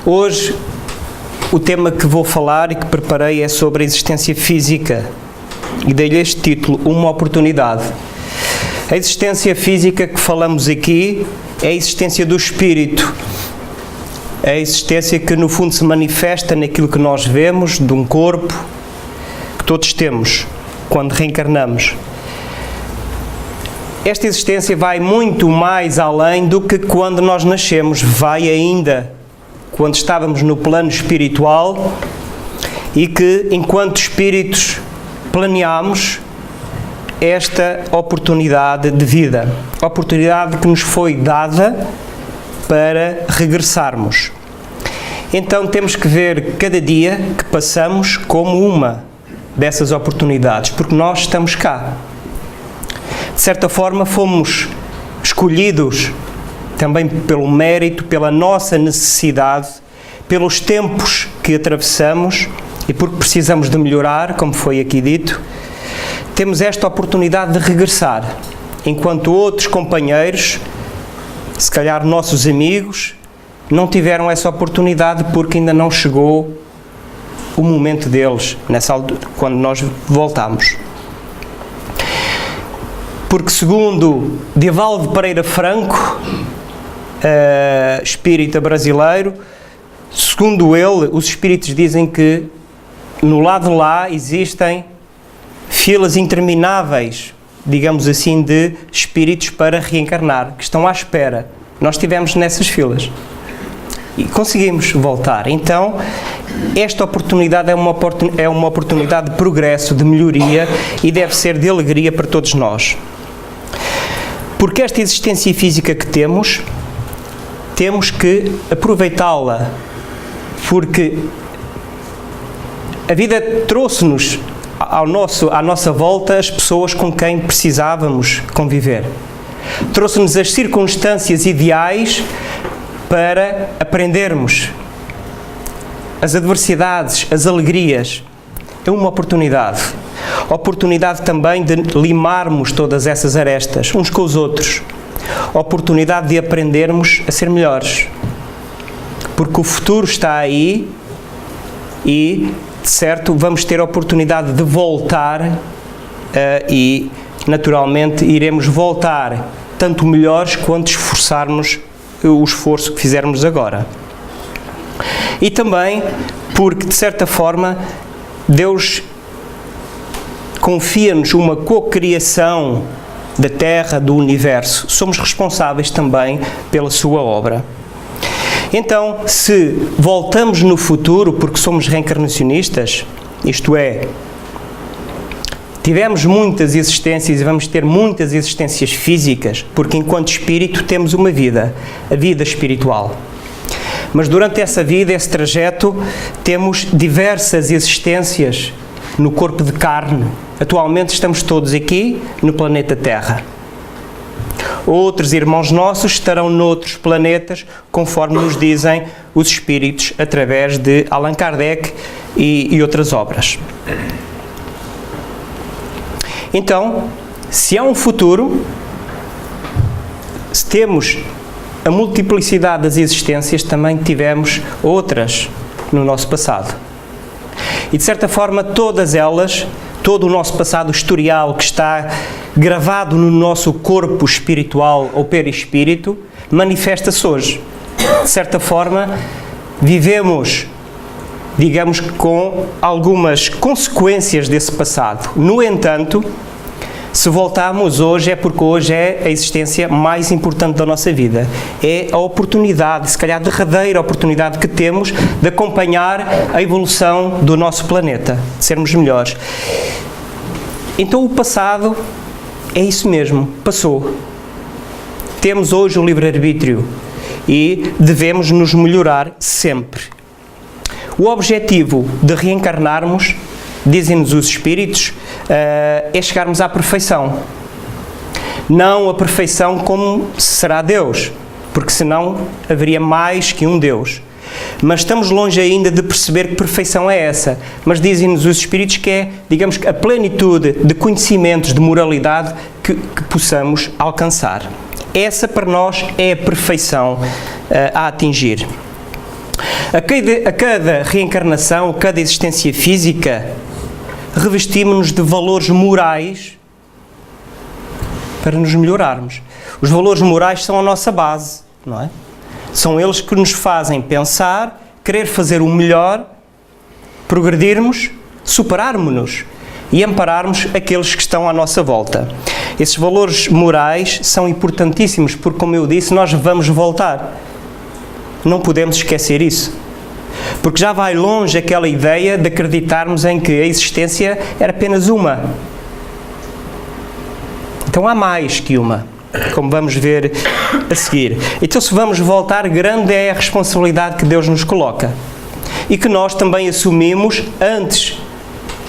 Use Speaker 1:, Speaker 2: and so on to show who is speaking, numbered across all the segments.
Speaker 1: Hoje, o tema que vou falar e que preparei é sobre a existência física. E dei-lhe este título, Uma Oportunidade. A existência física que falamos aqui é a existência do espírito. É a existência que, no fundo, se manifesta naquilo que nós vemos, de um corpo que todos temos quando reencarnamos. Esta existência vai muito mais além do que quando nós nascemos. Vai ainda quando estávamos no plano espiritual e que, enquanto espíritos, planeámos esta oportunidade de vida. Oportunidade que nos foi dada para regressarmos. Então temos que ver cada dia que passamos como uma dessas oportunidades, porque nós estamos cá. De certa forma fomos escolhidos também pelo mérito, pela nossa necessidade, pelos tempos que atravessamos e porque precisamos de melhorar, como foi aqui dito, temos esta oportunidade de regressar, enquanto outros companheiros, se calhar nossos amigos, não tiveram essa oportunidade porque ainda não chegou o momento deles, nessa altura, quando nós voltamos. Porque segundo Divaldo Pereira Franco, espírita brasileiro, segundo ele, os espíritos dizem que no lado de lá existem filas intermináveis, digamos assim, de espíritos para reencarnar, que estão à espera. Nós estivemos nessas filas e conseguimos voltar. Então, esta oportunidade é uma oportunidade de progresso, de melhoria e deve ser de alegria para todos nós. Porque esta existência física que temos que aproveitá-la, porque a vida trouxe-nos à nossa volta as pessoas com quem precisávamos conviver. Trouxe-nos as circunstâncias ideais para aprendermos as adversidades, as alegrias. É uma oportunidade. Oportunidade também de limarmos todas essas arestas, uns com os outros. Oportunidade de aprendermos a ser melhores. Porque o futuro está aí e, de certo, vamos ter a oportunidade de voltar e, naturalmente, iremos voltar tanto melhores quanto esforçarmos o esforço que fizermos agora. E também porque, de certa forma, Deus confia-nos uma cocriação da Terra, do Universo. Somos responsáveis também pela sua obra. Então, se voltamos no futuro, porque somos reencarnacionistas, isto é, tivemos muitas existências e vamos ter muitas existências físicas, porque enquanto espírito temos uma vida, a vida espiritual. Mas durante essa vida, esse trajeto, temos diversas existências no corpo de carne. Atualmente estamos todos aqui no planeta Terra. Outros irmãos nossos estarão noutros planetas, conforme nos dizem os espíritos, através de Allan Kardec e outras obras. Então, se há um futuro, se temos a multiplicidade das existências, também tivemos outras no nosso passado. E, de certa forma, todas elas, todo o nosso passado historial que está gravado no nosso corpo espiritual ou perispírito, manifesta-se hoje. De certa forma, vivemos, digamos, com algumas consequências desse passado. No entanto, se voltarmos hoje, é porque hoje é a existência mais importante da nossa vida. É a oportunidade, se calhar a derradeira oportunidade que temos de acompanhar a evolução do nosso planeta, de sermos melhores. Então o passado é isso mesmo, passou. Temos hoje o livre-arbítrio e devemos nos melhorar sempre. O objetivo de reencarnarmos, dizem-nos os espíritos, é chegarmos à perfeição. Não a perfeição como será Deus, porque senão haveria mais que um Deus. Mas estamos longe ainda de perceber que perfeição é essa. Mas dizem-nos os espíritos que é, digamos, a plenitude de conhecimentos, de moralidade que possamos alcançar. Essa para nós é a perfeição a atingir. A cada reencarnação, a cada existência física, revestimos-nos de valores morais para nos melhorarmos. Os valores morais são a nossa base, não é? São eles que nos fazem pensar, querer fazer o melhor, progredirmos, superarmos-nos e ampararmos aqueles que estão à nossa volta. Esses valores morais são importantíssimos porque, como eu disse, nós vamos voltar. Não podemos esquecer isso. Porque já vai longe aquela ideia de acreditarmos em que a existência era apenas uma. Então há mais que uma, como vamos ver a seguir. Então, se vamos voltar, grande é a responsabilidade que Deus nos coloca e que nós também assumimos antes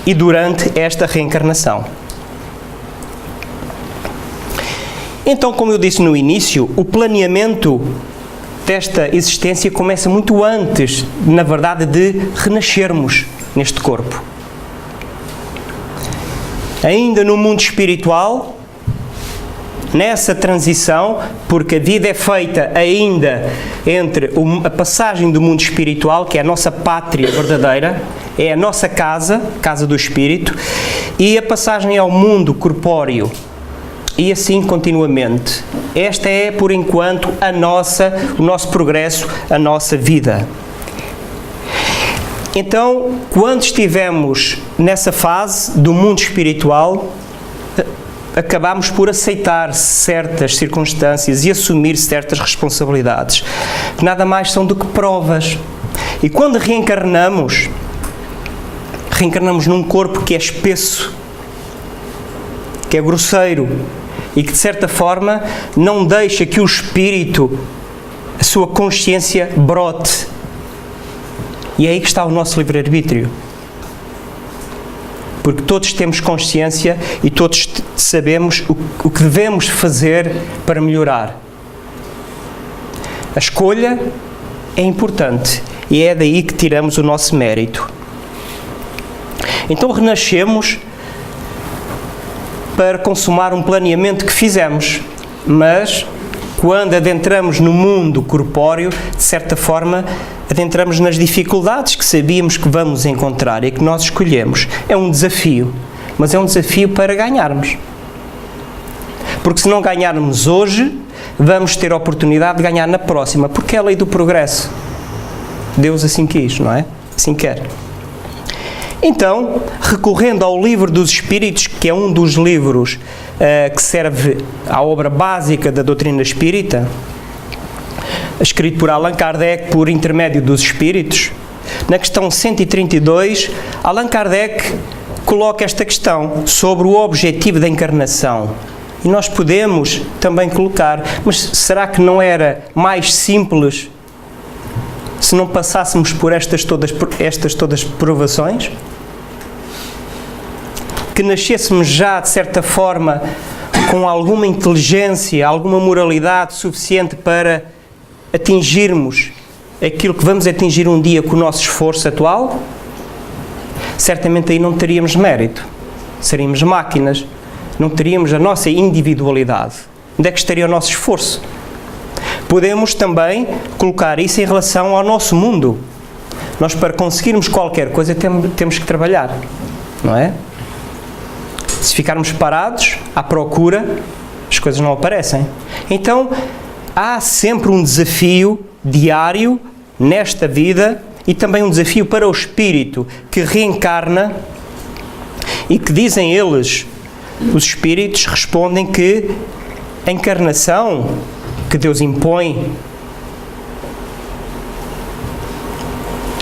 Speaker 1: e durante esta reencarnação. Então, como eu disse no início, o planeamento desta existência começa muito antes, na verdade, de renascermos neste corpo. Ainda no mundo espiritual, nessa transição, porque a vida é feita ainda entre a passagem do mundo espiritual, que é a nossa pátria verdadeira, é a nossa casa, casa do espírito, e a passagem ao mundo corpóreo. E assim continuamente. Esta é, por enquanto, o nosso progresso, a nossa vida. Então, quando estivemos nessa fase do mundo espiritual, acabamos por aceitar certas circunstâncias e assumir certas responsabilidades, que nada mais são do que provas. E quando reencarnamos num corpo que é espesso, que é grosseiro, e que, de certa forma, não deixa que o espírito, a sua consciência, brote. E é aí que está o nosso livre-arbítrio. Porque todos temos consciência e todos sabemos o que devemos fazer para melhorar. A escolha é importante e é daí que tiramos o nosso mérito. Então renascemos para consumar um planeamento que fizemos, mas quando adentramos no mundo corpóreo, de certa forma, adentramos nas dificuldades que sabíamos que vamos encontrar e que nós escolhemos. É um desafio, mas é um desafio para ganharmos. Porque se não ganharmos hoje, vamos ter a oportunidade de ganhar na próxima, porque é a lei do progresso. Deus assim quis, não é? Assim quer. Então, recorrendo ao Livro dos Espíritos, que é um dos livros que serve à obra básica da doutrina espírita, escrito por Allan Kardec por intermédio dos Espíritos, na questão 132, Allan Kardec coloca esta questão sobre o objetivo da encarnação. E nós podemos também colocar, mas será que não era mais simples se não passássemos por estas todas provações? Que nascêssemos já, de certa forma, com alguma inteligência, alguma moralidade suficiente para atingirmos aquilo que vamos atingir um dia com o nosso esforço atual? Certamente aí não teríamos mérito. Seríamos máquinas. Não teríamos a nossa individualidade. Onde é que estaria o nosso esforço? Podemos também colocar isso em relação ao nosso mundo. Nós, para conseguirmos qualquer coisa, temos que trabalhar, não é? Se ficarmos parados, à procura, as coisas não aparecem. Então, há sempre um desafio diário nesta vida e também um desafio para o espírito que reencarna e que, dizem eles, os espíritos respondem que a encarnação que Deus impõe,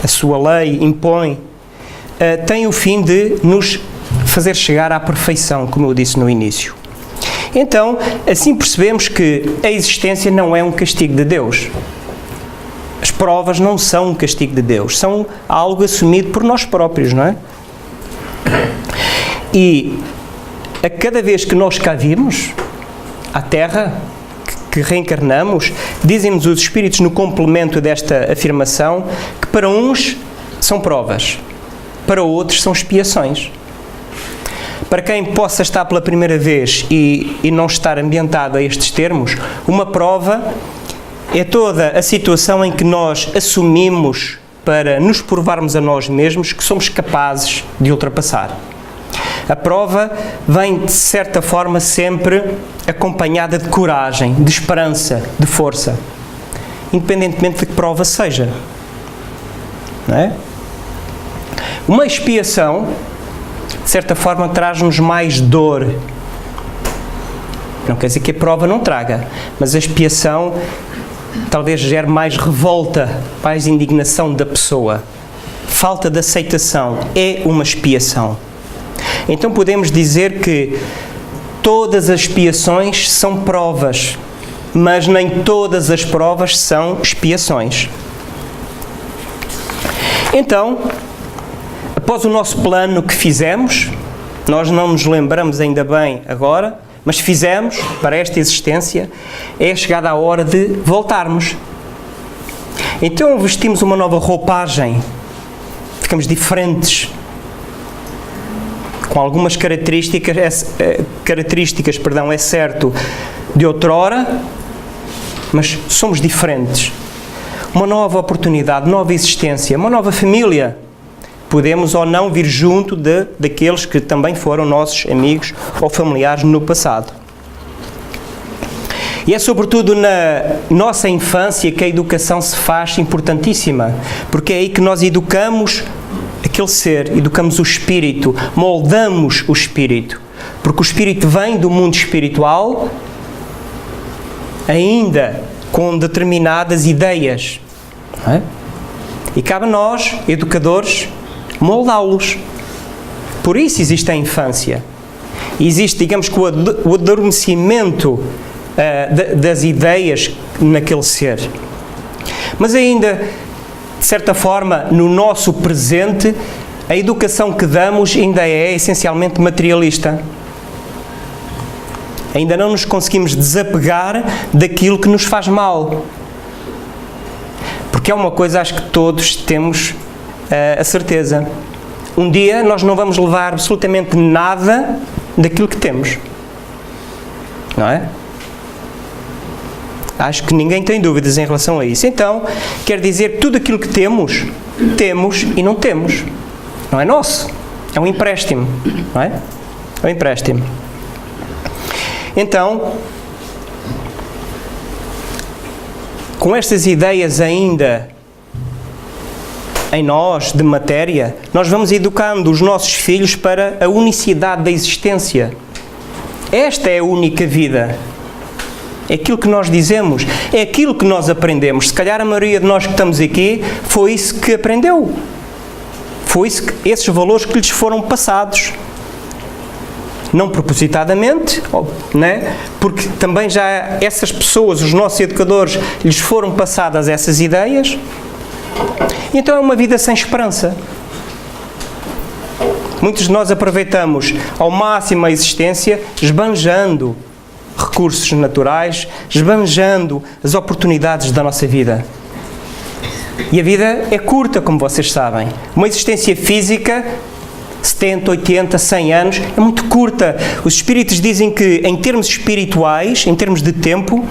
Speaker 1: a sua lei impõe, tem o fim de nos fazer chegar à perfeição, como eu disse no início. Então, assim percebemos que a existência não é um castigo de Deus. As provas não são um castigo de Deus, são algo assumido por nós próprios, não é? E a cada vez que nós cá vimos, à Terra, que reencarnamos, dizem-nos os Espíritos no complemento desta afirmação, que para uns são provas, para outros são expiações. Para quem possa estar pela primeira vez e não estar ambientado a estes termos, uma prova é toda a situação em que nós assumimos para nos provarmos a nós mesmos que somos capazes de ultrapassar. A prova vem, de certa forma, sempre acompanhada de coragem, de esperança, de força, independentemente de que prova seja. Não é? Uma expiação, de certa forma, traz-nos mais dor. Não quer dizer que a prova não traga, mas a expiação talvez gere mais revolta, mais indignação da pessoa. Falta de aceitação é uma expiação. Então podemos dizer que todas as expiações são provas, mas nem todas as provas são expiações. Então, após o nosso plano que fizemos, nós não nos lembramos ainda bem agora, mas fizemos para esta existência, é chegada a hora de voltarmos. Então vestimos uma nova roupagem, ficamos diferentes, com algumas características, é certo, de outrora, mas somos diferentes. Uma nova oportunidade, nova existência, uma nova família. Podemos ou não vir junto daqueles que também foram nossos amigos ou familiares no passado. E é sobretudo na nossa infância que a educação se faz importantíssima, porque é aí que nós educamos aquele ser, educamos o espírito, moldamos o espírito, porque o espírito vem do mundo espiritual ainda com determinadas ideias, não é? E cabe a nós, educadores, moldá-los. Por isso existe a infância. Existe, digamos que o adormecimento das ideias naquele ser. Mas ainda, de certa forma, no nosso presente, a educação que damos ainda é essencialmente materialista. Ainda não nos conseguimos desapegar daquilo que nos faz mal. Porque é uma coisa, acho que todos temos a certeza. Um dia nós não vamos levar absolutamente nada daquilo que temos. Não é? Acho que ninguém tem dúvidas em relação a isso. Então, quer dizer que tudo aquilo que temos, temos e não temos. Não é nosso. É um empréstimo. Não é? É um empréstimo. Então, com estas ideias ainda em nós, de matéria, nós vamos educando os nossos filhos para a unicidade da existência. Esta é a única vida. É aquilo que nós dizemos, é aquilo que nós aprendemos. Se calhar a maioria de nós que estamos aqui foi isso que aprendeu. Foi isso esses valores que lhes foram passados. Não propositadamente, né? Porque também já essas pessoas, os nossos educadores, lhes foram passadas essas ideias. Então é uma vida sem esperança. Muitos de nós aproveitamos ao máximo a existência, esbanjando recursos naturais, esbanjando as oportunidades da nossa vida. E a vida é curta, como vocês sabem. Uma existência física, 70, 80, 100 anos, é muito curta. Os espíritos dizem que, em termos espirituais, em termos de tempo,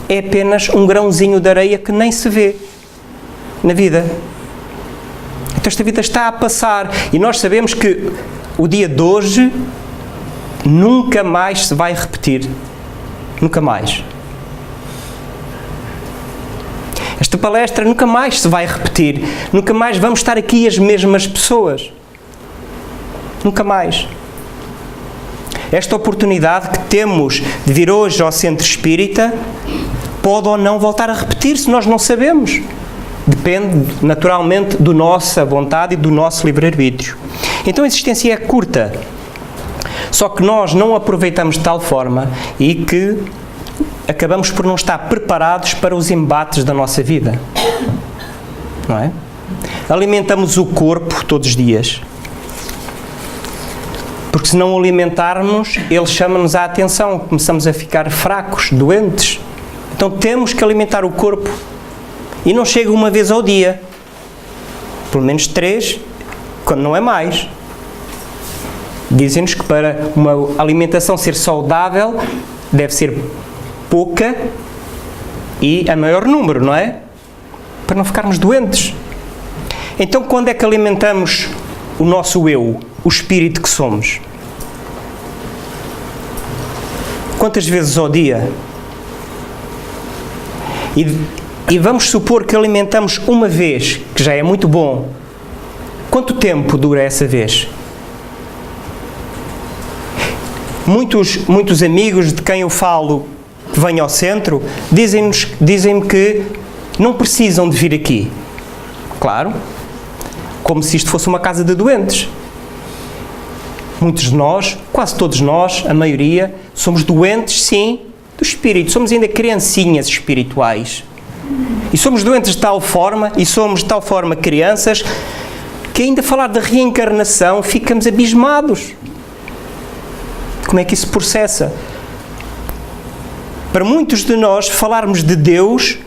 Speaker 1: é apenas um grãozinho de areia que nem se vê na vida. Então esta vida está a passar e nós sabemos que o dia de hoje nunca mais se vai repetir. Nunca mais. Esta palestra nunca mais se vai repetir. Nunca mais vamos estar aqui as mesmas pessoas. Nunca mais. Esta oportunidade que temos de vir hoje ao Centro Espírita pode ou não voltar a repetir-se, nós não sabemos. Depende, naturalmente, da nossa vontade e do nosso livre-arbítrio. Então a existência é curta. Só que nós não aproveitamos de tal forma e que acabamos por não estar preparados para os embates da nossa vida. Não é? Alimentamos o corpo todos os dias. Porque se não o alimentarmos, ele chama-nos a atenção. Começamos a ficar fracos, doentes. Então temos que alimentar o corpo. E não chega uma vez ao dia. Pelo menos 3, quando não é mais. Dizem-nos que para uma alimentação ser saudável, deve ser pouca e a maior número, não é? Para não ficarmos doentes. Então, quando é que alimentamos o nosso eu, o espírito que somos? Quantas vezes ao dia? E vamos supor que alimentamos uma vez, que já é muito bom. Quanto tempo dura essa vez? Muitos amigos de quem eu falo que vêm ao centro dizem-me que não precisam de vir aqui. Claro, como se isto fosse uma casa de doentes. Muitos de nós, quase todos nós, a maioria, somos doentes, sim, do espírito. Somos ainda criancinhas espirituais. E somos doentes de tal forma, e somos de tal forma crianças, que ainda falar da reencarnação ficamos abismados. Como é que isso processa? Para muitos de nós, falarmos de Deus,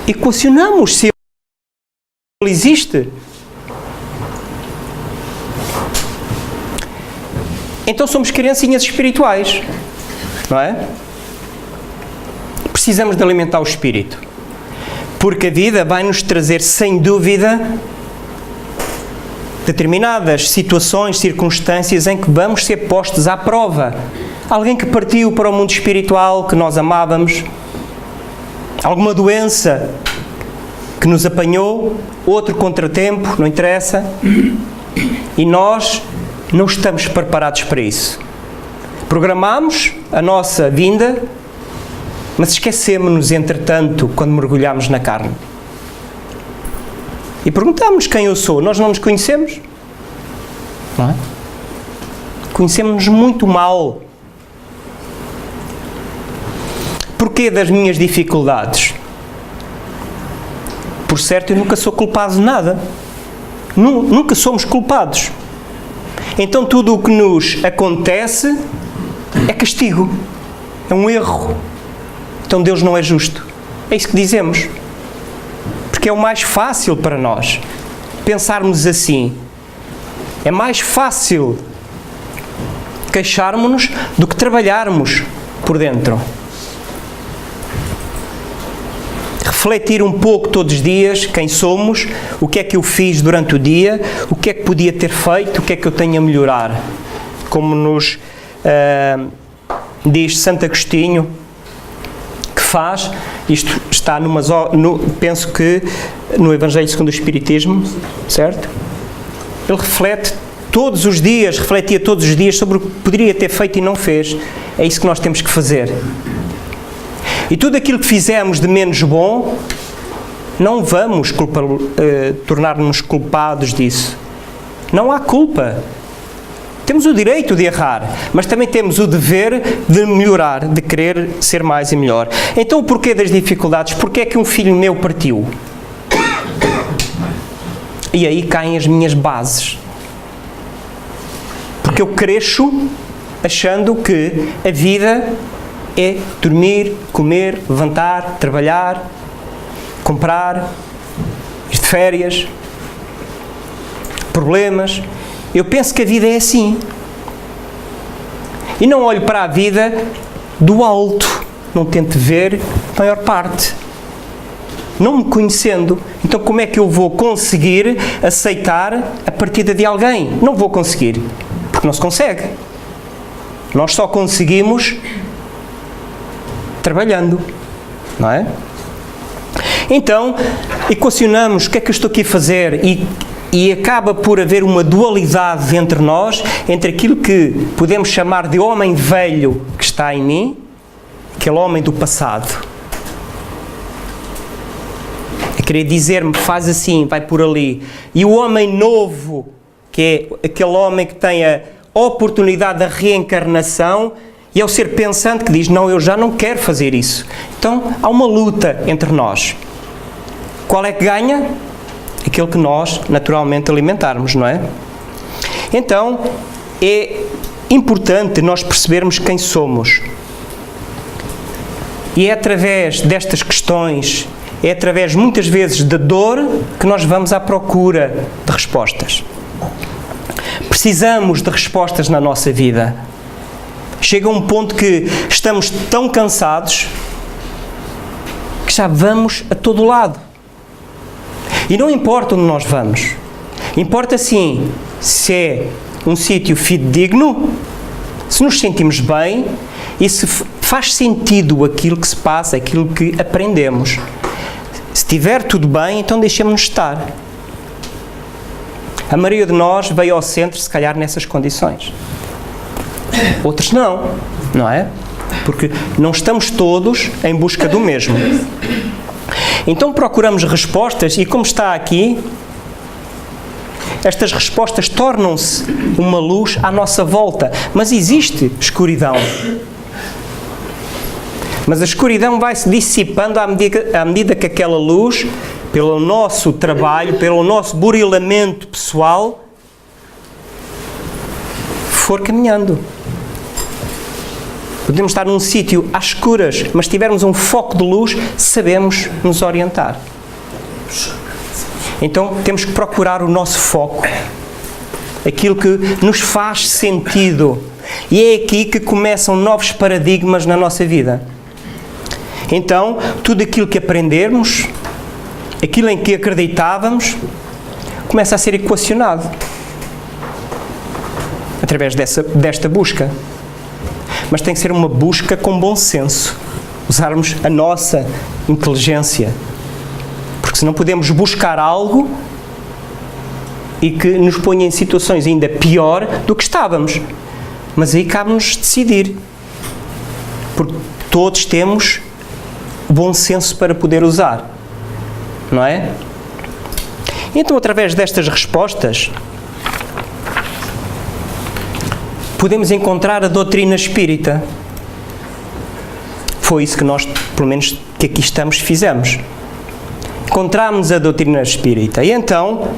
Speaker 1: equacionamos se Ele existe. Então somos criancinhas espirituais, não é? Precisamos de alimentar o espírito, porque a vida vai nos trazer, sem dúvida, determinadas situações, circunstâncias em que vamos ser postos à prova. Alguém que partiu para o mundo espiritual que nós amávamos, alguma doença que nos apanhou, outro contratempo, não interessa, e nós não estamos preparados para isso. Programamos a nossa vinda, mas esquecemos-nos, entretanto, quando mergulhamos na carne. E perguntamos quem eu sou. Nós não nos conhecemos? Não é? Conhecemos-nos muito mal. Porquê das minhas dificuldades? Por certo, eu nunca sou culpado de nada. Nunca somos culpados. Então tudo o que nos acontece é castigo. É um erro. Então Deus não é justo. É isso que dizemos. Porque é o mais fácil para nós pensarmos assim. É mais fácil queixarmos-nos do que trabalharmos por dentro. Refletir um pouco todos os dias quem somos, o que é que eu fiz durante o dia, o que é que podia ter feito, o que é que eu tenho a melhorar. Como nos diz Santo Agostinho, que faz, isto está penso que no Evangelho segundo o Espiritismo, certo? Ele refletia todos os dias sobre o que poderia ter feito e não fez. É isso que nós temos que fazer. E tudo aquilo que fizemos de menos bom, não vamos tornar-nos culpados disso. Não há culpa. Temos o direito de errar, mas também temos o dever de melhorar, de querer ser mais e melhor. Então o porquê das dificuldades? Porquê é que um filho meu partiu? E aí caem as minhas bases. Porque eu cresço achando que a vida é dormir, comer, levantar, trabalhar, comprar, ir de férias, problemas. Eu penso que a vida é assim. E não olho para a vida do alto. Não tento ver a maior parte. Não me conhecendo. Então como é que eu vou conseguir aceitar a partida de alguém? Não vou conseguir. Porque não se consegue. Nós só conseguimos trabalhando, não é? Então, equacionamos o que é que eu estou aqui a fazer e acaba por haver uma dualidade entre nós, entre aquilo que podemos chamar de homem velho que está em mim, aquele homem do passado. A querer dizer-me, faz assim, vai por ali. E o homem novo, que é aquele homem que tem a oportunidade da reencarnação, e é o ser pensante que diz, não, eu já não quero fazer isso. Então, há uma luta entre nós. Qual é que ganha? Aquele que nós, naturalmente, alimentarmos, não é? Então, é importante nós percebermos quem somos. E é através destas questões, é através, muitas vezes, da dor, que nós vamos à procura de respostas. Precisamos de respostas na nossa vida. Chega um ponto que estamos tão cansados que já vamos a todo lado. E não importa onde nós vamos. Importa sim se é um sítio fidedigno, se nos sentimos bem e se faz sentido aquilo que se passa, aquilo que aprendemos. Se estiver tudo bem, então deixemos-nos estar. A maioria de nós veio ao centro, se calhar, nessas condições. Outros não, não é? Porque não estamos todos em busca do mesmo. Então procuramos respostas e, como está aqui, estas respostas tornam-se uma luz à nossa volta. Mas existe escuridão. Mas a escuridão vai se dissipando à medida que aquela luz, pelo nosso trabalho, pelo nosso burilamento pessoal, for caminhando. Podemos estar num sítio às escuras, mas se tivermos um foco de luz, sabemos nos orientar. Então temos que procurar o nosso foco, aquilo que nos faz sentido. E é aqui que começam novos paradigmas na nossa vida. Então, tudo aquilo que aprendermos, aquilo em que acreditávamos, começa a ser equacionado através desta busca. Mas tem que ser uma busca com bom senso. Usarmos a nossa inteligência. Porque senão podemos buscar algo e que nos ponha em situações ainda pior do que estávamos. Mas aí cabe-nos decidir. Porque todos temos bom senso para poder usar. Não é? Então, através destas respostas, podemos encontrar a doutrina espírita. Foi isso que nós, pelo menos que aqui estamos, fizemos. Encontramos a doutrina espírita. E então,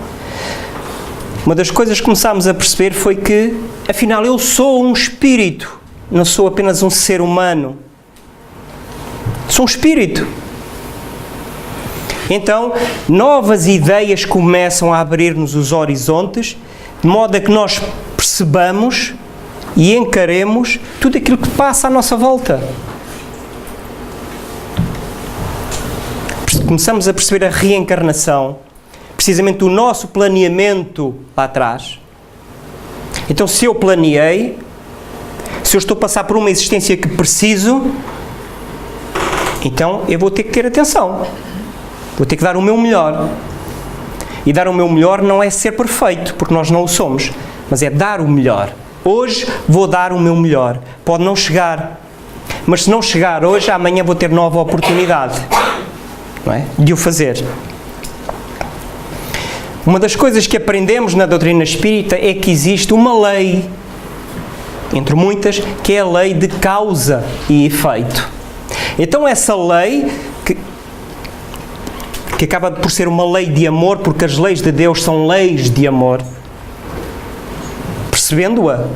Speaker 1: uma das coisas que começámos a perceber foi que, afinal, eu sou um espírito, não sou apenas um ser humano. Sou um espírito. Então, novas ideias começam a abrir-nos os horizontes, de modo a que nós percebamos e encaremos tudo aquilo que passa à nossa volta. Começamos a perceber a reencarnação, precisamente o nosso planeamento lá atrás. Então, se eu planeei, se eu estou a passar por uma existência que preciso, então eu vou ter que ter atenção. Vou ter que dar o meu melhor. E dar o meu melhor não é ser perfeito, porque nós não o somos, mas é dar o melhor. Hoje vou dar o meu melhor. Pode não chegar, mas se não chegar hoje, amanhã vou ter nova oportunidade, não é? De o fazer. Uma das coisas que aprendemos na doutrina espírita é que existe uma lei, entre muitas, que é a lei de causa e efeito. Então essa lei, que acaba por ser uma lei de amor, porque as leis de Deus são leis de amor, percebendo-a,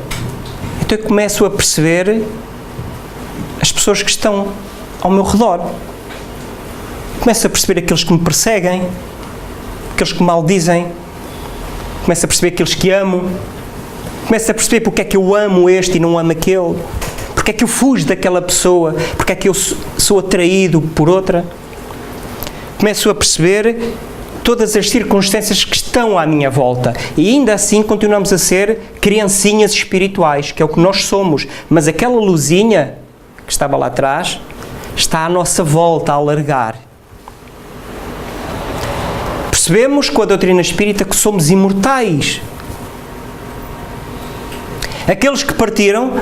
Speaker 1: então eu começo a perceber as pessoas que estão ao meu redor. Começo a perceber aqueles que me perseguem, aqueles que me maldizem. Começo a perceber aqueles que amo. Começo a perceber porque é que eu amo este e não amo aquele. Porque é que eu fujo daquela pessoa. Porque é que eu sou atraído por outra. Começo a perceber todas as circunstâncias que estão à minha volta. E ainda assim continuamos a ser criancinhas espirituais, que é o que nós somos. Mas aquela luzinha que estava lá atrás está à nossa volta a alargar. Percebemos com a doutrina espírita que somos imortais. Aqueles que partiram,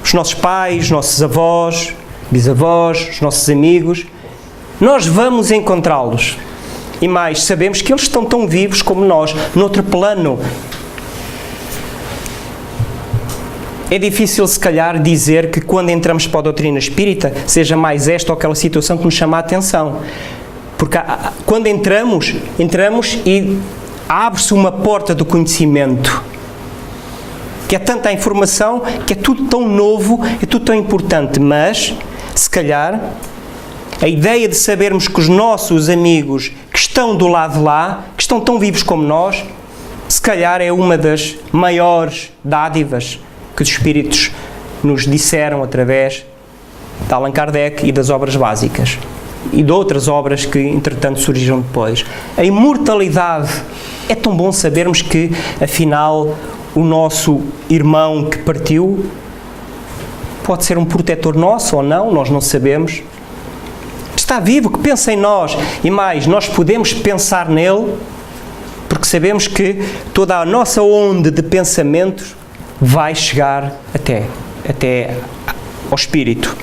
Speaker 1: os nossos pais, os nossos avós, bisavós, os nossos amigos, nós vamos encontrá-los. E mais, sabemos que eles estão tão vivos como nós, noutro plano. É difícil, se calhar, dizer que quando entramos para a doutrina espírita, seja mais esta ou aquela situação que nos chama a atenção. Porque quando entramos e abre-se uma porta do conhecimento. Que é tanta a informação, que é tudo tão novo, é tudo tão importante. Mas, se calhar, a ideia de sabermos que os nossos amigos que estão do lado de lá, que estão tão vivos como nós, se calhar é uma das maiores dádivas que os Espíritos nos disseram através de Allan Kardec e das obras básicas. e de outras obras que, entretanto, surgiram depois. A imortalidade, é tão bom sabermos que, afinal, o nosso irmão que partiu pode ser um protetor nosso ou não, nós não sabemos. Está vivo, que pensa em nós. E mais, nós podemos pensar nele, porque sabemos que toda a nossa onda de pensamentos vai chegar até ao Espírito.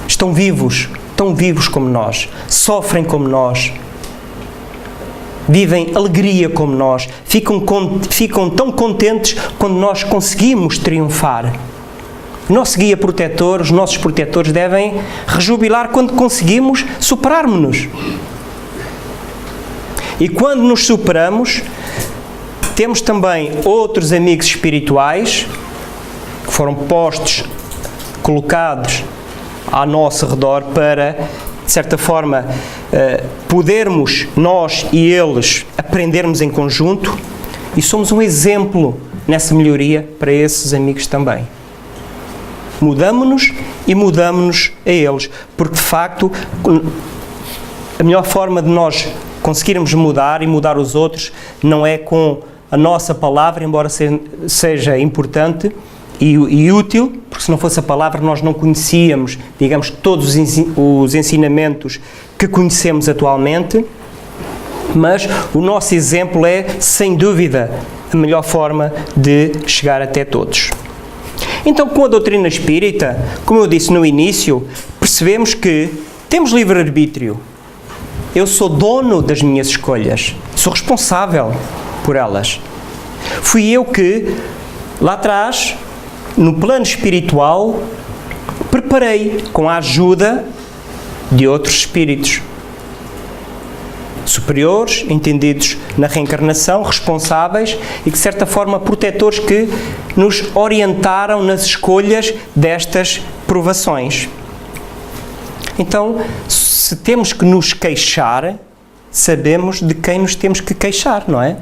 Speaker 1: Estão vivos como nós, sofrem como nós, vivem alegria como nós, ficam tão contentes quando nós conseguimos triunfar. O nosso guia protetor, os nossos protetores devem rejubilar quando conseguimos superarmos-nos. E quando nos superamos, temos também outros amigos espirituais que foram colocados ao nosso redor para, de certa forma, podermos, nós e eles, aprendermos em conjunto, e somos um exemplo nessa melhoria para esses amigos também. Mudamo-nos e mudamo-nos a eles, porque de facto a melhor forma de nós conseguirmos mudar e mudar os outros não é com a nossa palavra, embora seja importante e útil, porque se não fosse a palavra nós não conhecíamos, digamos, todos os ensinamentos que conhecemos atualmente, mas o nosso exemplo é, sem dúvida, a melhor forma de chegar até todos. Então, com a doutrina espírita, como eu disse no início, percebemos que temos livre-arbítrio. Eu sou dono das minhas escolhas, sou responsável por elas. Fui eu que, lá atrás, no plano espiritual, preparei com a ajuda de outros espíritos superiores, entendidos na reencarnação, responsáveis e, de certa forma, protetores que nos orientaram nas escolhas destas provações. Então, se temos que nos queixar, sabemos de quem nos temos que queixar, não é?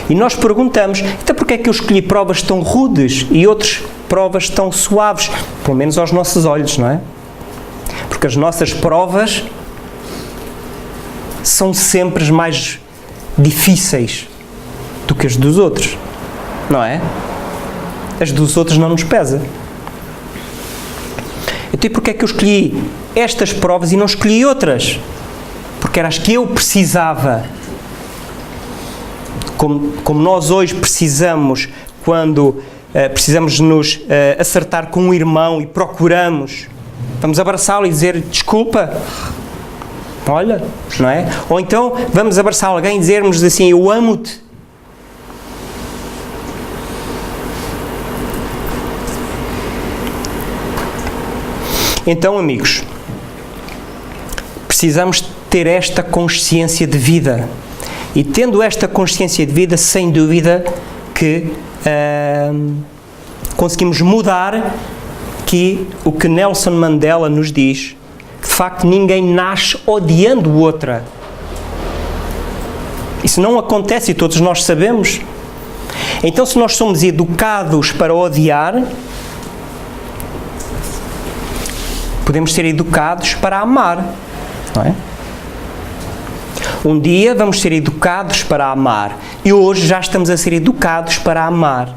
Speaker 1: E nós perguntamos, então porquê é que eu escolhi provas tão rudes e outras provas tão suaves? Pelo menos aos nossos olhos, não é? Porque as nossas provas são sempre mais difíceis do que as dos outros, não é? As dos outros não nos pesa. Então porquê é que eu escolhi estas provas e não escolhi outras? Porque eram as que eu precisava. Como nós hoje precisamos, quando precisamos nos acertar com um irmão e procuramos, vamos abraçá-lo e dizer desculpa, olha, não é? Ou então vamos abraçar alguém e dizermos assim, eu amo-te. Então, amigos, precisamos ter esta consciência de vida. E tendo esta consciência de vida, sem dúvida que conseguimos mudar o que Nelson Mandela nos diz, que de facto ninguém nasce odiando outra. Isso não acontece e todos nós sabemos. Então, se nós somos educados para odiar, podemos ser educados para amar, não é? Um dia vamos ser educados para amar e hoje já estamos a ser educados para amar.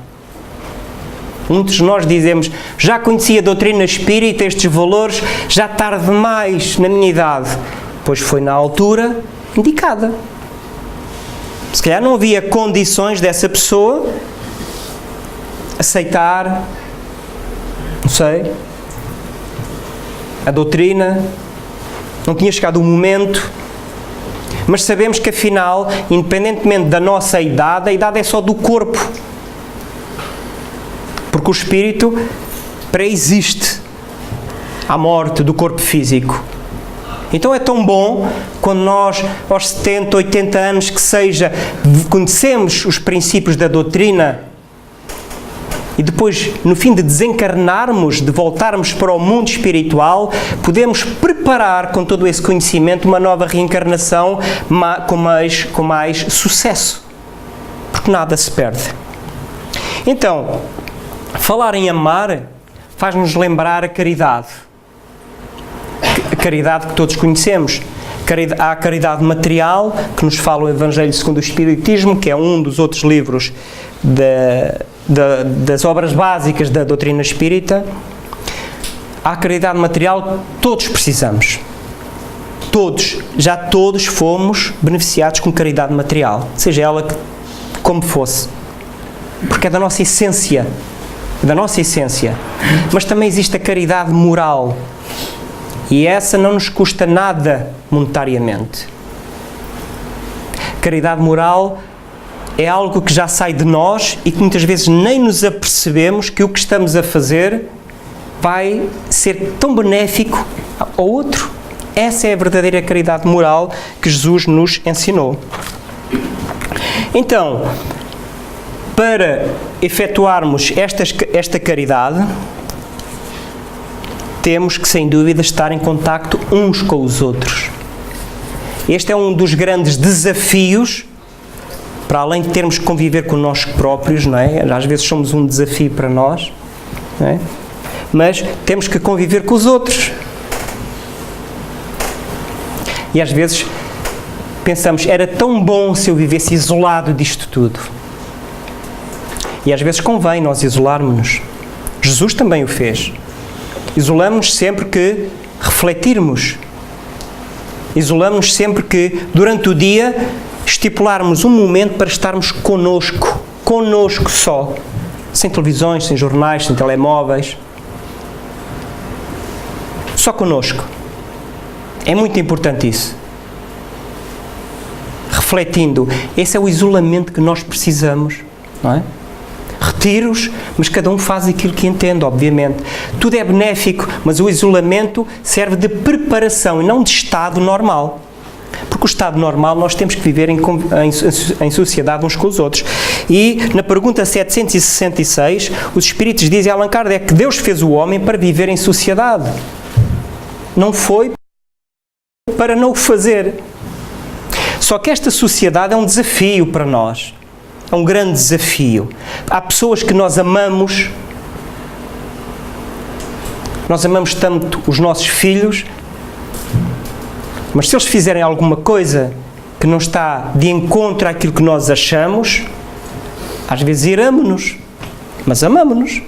Speaker 1: Muitos de nós dizemos, já conhecia a doutrina espírita, estes valores, já tarde demais na minha idade. Pois foi na altura indicada. Se calhar não havia condições dessa pessoa aceitar, não sei, a doutrina, não tinha chegado o momento. Mas sabemos que, afinal, independentemente da nossa idade, a idade é só do corpo. Porque o espírito pré-existe à morte do corpo físico. Então é tão bom, quando nós, aos 70, 80 anos que seja, conhecemos os princípios da doutrina e depois, no fim de desencarnarmos, de voltarmos para o mundo espiritual, podemos preparar com todo esse conhecimento uma nova reencarnação com mais sucesso. Porque nada se perde. Então, falar em amar faz-nos lembrar a caridade. A caridade que todos conhecemos. Há a caridade material, que nos fala o Evangelho segundo o Espiritismo, que é um dos outros livros das obras básicas da doutrina espírita. Há a caridade material que todos precisamos. Já todos fomos beneficiados com caridade material, seja ela como fosse. Porque é da nossa essência. Mas também existe a caridade moral. E essa não nos custa nada monetariamente. Caridade moral é algo que já sai de nós e que muitas vezes nem nos apercebemos que o que estamos a fazer vai ser tão benéfico ao outro. Essa é a verdadeira caridade moral que Jesus nos ensinou. Então, para efetuarmos esta caridade, temos que, sem dúvida, estar em contacto uns com os outros. Este é um dos grandes desafios, para além de termos que conviver connosco próprios, não é? Às vezes somos um desafio para nós, não é? Mas temos que conviver com os outros. E às vezes pensamos, era tão bom se eu vivesse isolado disto tudo. E às vezes convém nós isolarmos-nos. Jesus também o fez. Isolamos-nos sempre que refletirmos. Isolamos-nos sempre que, durante o dia, estipularmos um momento para estarmos connosco só. Sem televisões, sem jornais, sem telemóveis. Só connosco. É muito importante isso. Refletindo. Esse é o isolamento que nós precisamos, não é? Retiros, mas cada um faz aquilo que entende, obviamente. Tudo é benéfico, mas o isolamento serve de preparação e não de estado normal. Porque o estado normal nós temos que viver em sociedade uns com os outros. E na pergunta 766, os Espíritos dizem a Allan Kardec que Deus fez o homem para viver em sociedade. Não foi para não o fazer. Só que esta sociedade é um desafio para nós. É um grande desafio. Há pessoas que nós amamos tanto os nossos filhos, mas se eles fizerem alguma coisa que não está de encontro àquilo que nós achamos, às vezes iramos-nos, mas amamos-nos.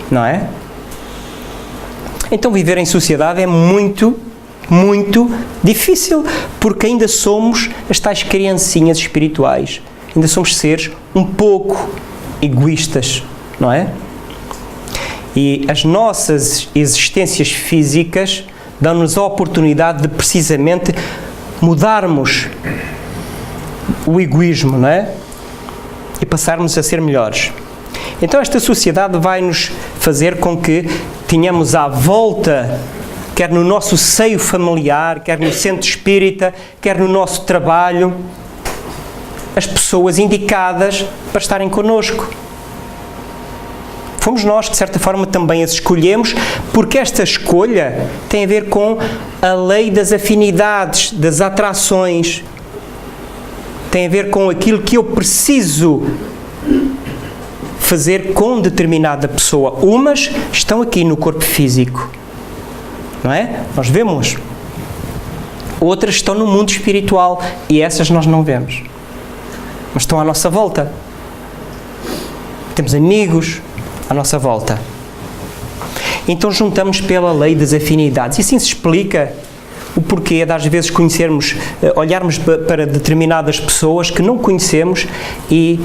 Speaker 1: Não é? Então viver em sociedade é muito difícil, porque ainda somos as tais criancinhas espirituais, ainda somos seres um pouco egoístas, não é? E as nossas existências físicas dão-nos a oportunidade de precisamente mudarmos o egoísmo, não é? E passarmos a ser melhores. Então esta sociedade vai nos fazer com que tenhamos à volta, quer no nosso seio familiar, quer no centro espírita, quer no nosso trabalho, as pessoas indicadas para estarem connosco. Fomos nós, de certa forma, também as escolhemos, porque esta escolha tem a ver com a lei das afinidades, das atrações. Tem a ver com aquilo que eu preciso fazer com determinada pessoa. Umas estão aqui no corpo físico, não é? Nós vemos. Outras estão no mundo espiritual e essas nós não vemos. Mas estão à nossa volta. Temos amigos à nossa volta. Então juntamos pela lei das afinidades. E assim se explica o porquê de às vezes conhecermos, olharmos para determinadas pessoas que não conhecemos e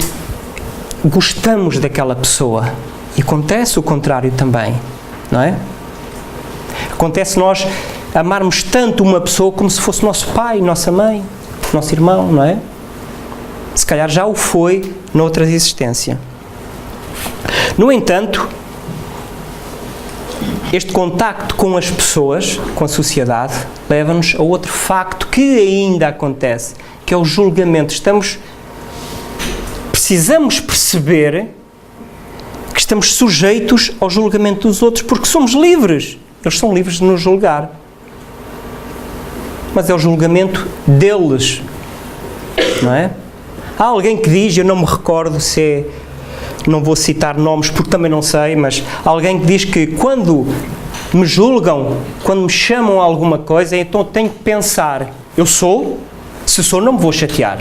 Speaker 1: gostamos daquela pessoa. E acontece o contrário também, não é? Acontece nós amarmos tanto uma pessoa como se fosse nosso pai, nossa mãe, nosso irmão, não é? Se calhar já o foi noutra existência. No entanto, este contacto com as pessoas, com a sociedade, leva-nos a outro facto que ainda acontece, que é o julgamento. Precisamos perceber que estamos sujeitos ao julgamento dos outros, porque somos livres. Eles são livres de nos julgar. Mas é o julgamento deles, não é? Há alguém que diz, eu não me recordo se é não vou citar nomes porque também não sei, mas alguém que diz que quando me julgam, quando me chamam a alguma coisa, então tenho que pensar, eu sou, se sou não me vou chatear.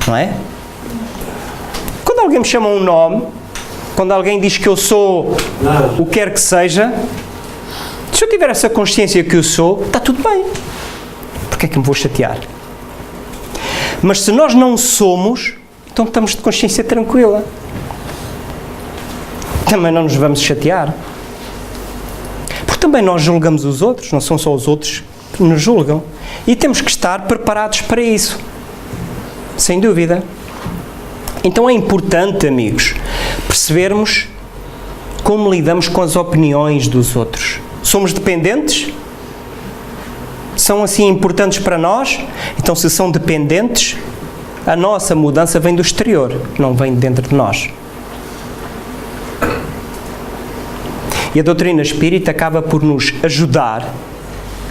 Speaker 1: Não é? Quando alguém me chama um nome, quando alguém diz que eu sou o que quer que seja, se eu tiver essa consciência que eu sou, está tudo bem. Porque é que me vou chatear? Mas se nós não somos, então estamos de consciência tranquila. Também não nos vamos chatear. Porque também nós julgamos os outros, não são só os outros que nos julgam. E temos que estar preparados para isso. Sem dúvida. Então é importante, amigos, percebermos como lidamos com as opiniões dos outros. Somos dependentes? São assim importantes para nós? Então, se são dependentes, a nossa mudança vem do exterior, não vem de dentro de nós. E a doutrina espírita acaba por nos ajudar,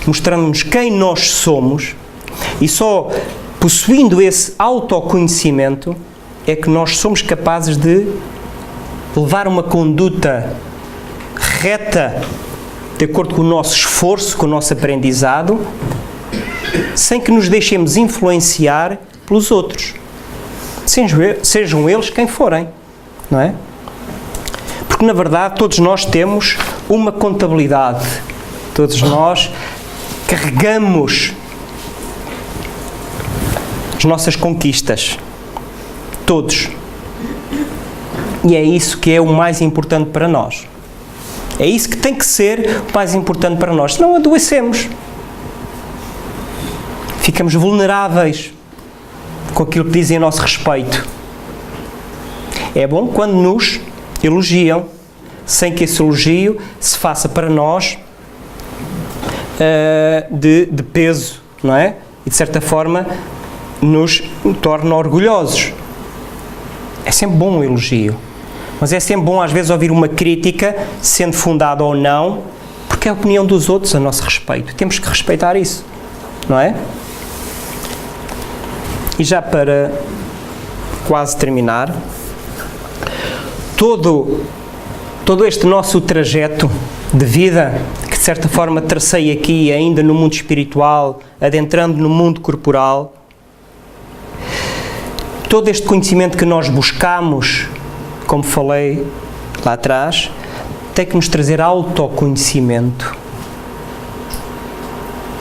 Speaker 1: mostrando-nos quem nós somos, e só possuindo esse autoconhecimento é que nós somos capazes de levar uma conduta reta, de acordo com o nosso esforço, com o nosso aprendizado, sem que nos deixemos influenciar pelos outros. Sejam eles quem forem, não é? Porque, na verdade, todos nós temos uma contabilidade. Todos nós carregamos as nossas conquistas. Todos. E é isso que é o mais importante para nós. É isso que tem que ser o mais importante para nós. Senão adoecemos. Ficamos vulneráveis com aquilo que dizem a nosso respeito. É bom quando nos elogiam, sem que esse elogio se faça para nós de peso, não é? E de certa forma nos torna orgulhosos. É sempre bom um elogio. Mas é sempre bom, às vezes, ouvir uma crítica, sendo fundada ou não, porque é a opinião dos outros a nosso respeito. Temos que respeitar isso, não é? E já para quase terminar, todo este nosso trajeto de vida, que de certa forma tracei aqui, ainda no mundo espiritual, adentrando no mundo corporal, todo este conhecimento que nós buscamos, como falei lá atrás, tem que nos trazer autoconhecimento.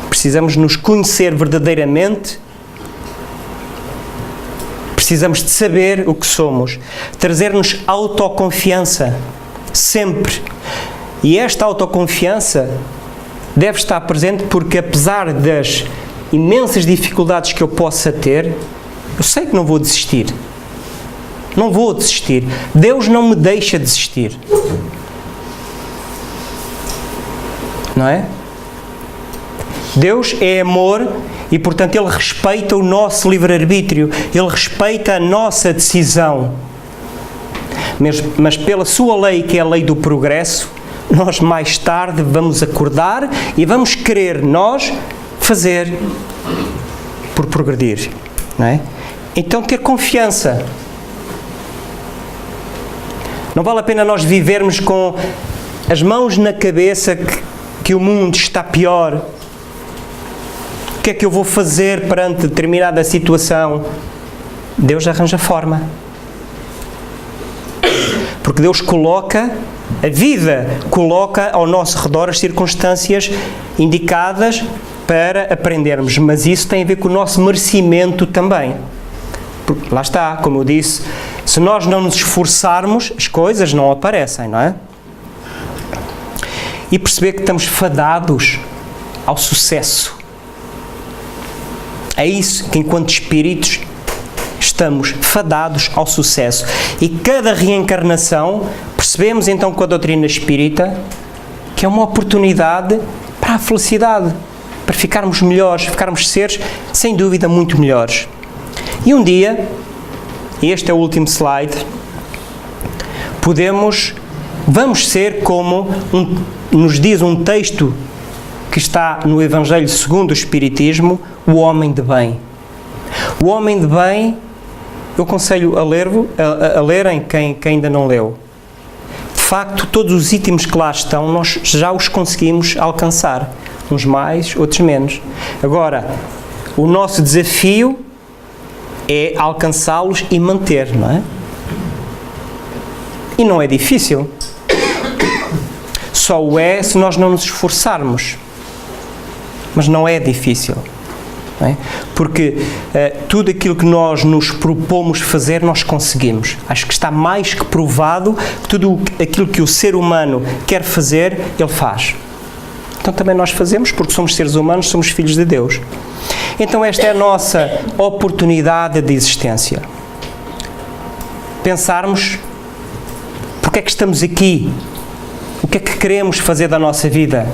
Speaker 1: Precisamos nos conhecer verdadeiramente, precisamos de saber o que somos, trazer-nos autoconfiança, sempre. E esta autoconfiança deve estar presente porque, apesar das imensas dificuldades que eu possa ter, eu sei que não vou desistir. Não vou desistir. Deus não me deixa desistir. Não é? Deus é amor e, portanto, Ele respeita o nosso livre-arbítrio. Ele respeita a nossa decisão. Mas pela sua lei, que é a lei do progresso, nós mais tarde vamos acordar e vamos querer nós fazer por progredir. Não é? Então, ter confiança. Não vale a pena nós vivermos com as mãos na cabeça que o mundo está pior. O que é que eu vou fazer perante determinada situação? Deus arranja forma. Porque Deus coloca, a vida coloca ao nosso redor as circunstâncias indicadas para aprendermos. Mas isso tem a ver com o nosso merecimento também. Porque, lá está, como eu disse, se nós não nos esforçarmos, as coisas não aparecem, não é? E perceber que estamos fadados ao sucesso. É isso que, enquanto espíritos, estamos fadados ao sucesso. E cada reencarnação, percebemos então com a doutrina espírita, que é uma oportunidade para a felicidade, para ficarmos melhores, ficarmos seres, sem dúvida, muito melhores. E um dia, e este é o último slide, vamos ser como nos diz um texto que está no Evangelho segundo o Espiritismo, o homem de bem. O homem de bem eu aconselho a lerem quem ainda não leu. De facto, todos os itens que lá estão, nós já os conseguimos alcançar. Uns mais, outros menos. Agora, o nosso desafio é alcançá-los e manter, não é? E não é difícil. Só o é se nós não nos esforçarmos. Mas não é difícil. Não é? Porque tudo aquilo que nós nos propomos fazer, nós conseguimos. Acho que está mais que provado que tudo aquilo que o ser humano quer fazer, ele faz. Então também nós fazemos, porque somos seres humanos, somos filhos de Deus. Então esta é a nossa oportunidade de existência. Pensarmos, porque é que estamos aqui? O que é que queremos fazer da nossa vida?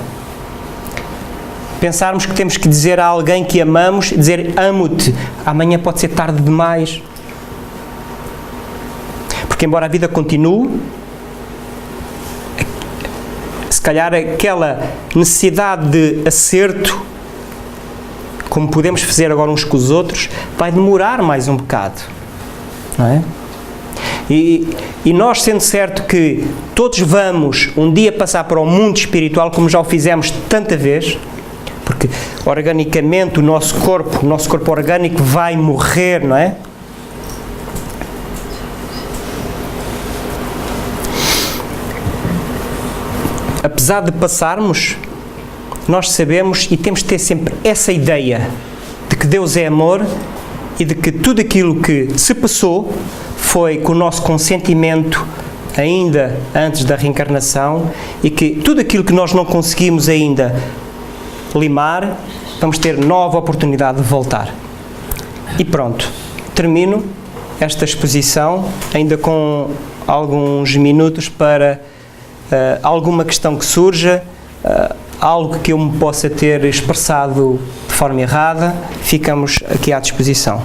Speaker 1: Pensarmos que temos que dizer a alguém que amamos, dizer amo-te, amanhã pode ser tarde demais. Porque embora a vida continue, se calhar aquela necessidade de acerto, como podemos fazer agora uns com os outros, vai demorar mais um bocado, não é? E nós, sendo certo que todos vamos um dia passar para o mundo espiritual, como já o fizemos tanta vez, porque organicamente o nosso corpo orgânico vai morrer, não é? Apesar de passarmos, nós sabemos e temos de ter sempre essa ideia de que Deus é amor e de que tudo aquilo que se passou foi com o nosso consentimento ainda antes da reencarnação e que tudo aquilo que nós não conseguimos ainda limar, vamos ter nova oportunidade de voltar. E pronto, termino esta exposição ainda com alguns minutos para alguma questão que surja, algo que eu me possa ter expressado de forma errada, ficamos aqui à disposição.